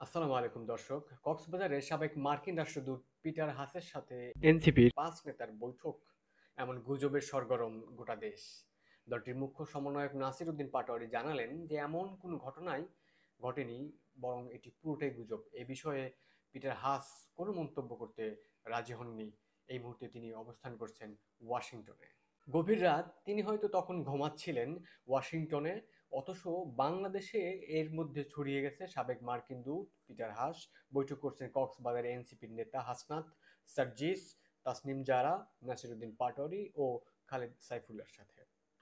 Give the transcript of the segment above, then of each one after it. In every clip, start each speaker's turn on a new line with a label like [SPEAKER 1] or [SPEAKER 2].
[SPEAKER 1] আসসালামু আলাইকুম দর্শক। কক্সবাজারে সাবেক মার্কিন রাষ্ট্রদূত পিটার হাসের সাথে এনসিপির ৫ নেতার বৈঠক, এমন গুজবের সরগরম গোটা দেশ। দলটির মুখ্য সমন্বয়ক নাসির উদ্দিন পাটোয়ারি জানালেন যে এমন কোনো ঘটনাই ঘটেনি, বরং এটি পুরোটাই গুজব। এ বিষয়ে পিটার হাস কোনো মন্তব্য করতে রাজি হননি। এই মুহূর্তে তিনি অবস্থান করছেন ওয়াশিংটনে। গভীর রাত, তিনি হয়তো তখন ঘুমাচ্ছিলেন ওয়াশিংটনে। অথচ বাংলাদেশে এর মধ্যে ছড়িয়ে গেছে সাবেক মার্কিন দূত পিটার হাস বৈঠক করছেন কক্সবাজারে এনসিপির নেতা হাসনাত সার্জিস, তাসনিম জারা, নাসিরুদ্দিন পাটোয়ারি ও খালেদ সাইফুল্লাহর সাথে।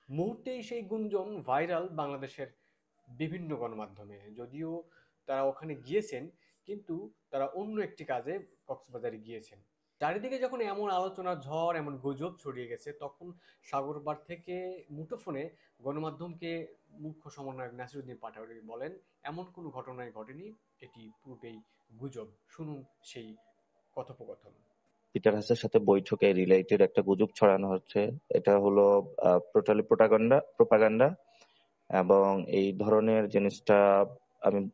[SPEAKER 1] মুহূর্তেই সেই গুঞ্জন ভাইরাল বাংলাদেশের বিভিন্ন গণমাধ্যমে। যদিও তারা ওখানে গিয়েছেন, কিন্তু তারা অন্য একটি কাজে কক্সবাজারে গিয়েছেন। চারিদিকে যখন এমন আলোচনা ঝড়, এমন গুজব ছড়িয়ে গেছে, তখন সাগরপাড় থেকে মুঠোফোনে গণমাধ্যমকে মুখ্য সমন্বয়ক নাসিরুদ্দিন পাটোয়ারি বলেন, এমন কোনো ঘটনাই ঘটেনি, এটি পুরোটাই গুজব। শুনুন সেই কথোপকথন।
[SPEAKER 2] পিটার হাসের সাথে বৈঠকে রিলেটেড একটা গুজব ছড়ানো হচ্ছে। এটা হলো টোটালি প্রোপাগান্ডা এবং এই ধরনের জিনিসটা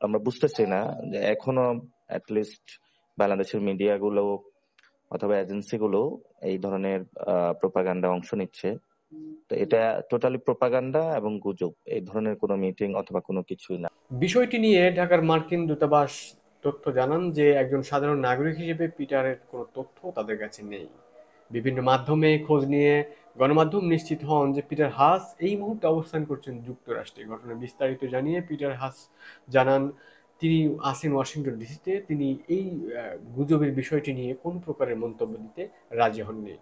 [SPEAKER 2] আমরা বুঝতেছি না যে এখনো অ্যাটলিস্ট বাংলাদেশের মিডিয়াগুলো অথবা এজেন্সিগুলো এই ধরনের প্রোপাগান্ডা অংশ নিচ্ছে। তো এটা টোটালি প্রোপাগান্ডা এবং গুজব, এই ধরনের কোনো মিটিং অথবা কোনো কিছুই না।
[SPEAKER 1] বিষয়টি নিয়ে ঢাকার মার্কিন দূতাবাস তথ্য জানান যে একজন সাধারণ নাগরিক হিসেবে পিটারের কোনো তথ্য তাদের কাছে নেই। বিভিন্ন মাধ্যমে খোঁজ নিয়ে গণমাধ্যম নিশ্চিত হন যে পিটার হাস এই মুহূর্তে অবস্থান করছেন যুক্তরাষ্ট্রে। ঘটনার বিস্তারিত জানিয়ে পিটার হাস জানান, তিনি আছেন ওয়াশিংটন ডিসিতে। তিনি এই গুজবের বিষয়টি নিয়ে কোন প্রকারের মন্তব্য দিতে রাজি হননি।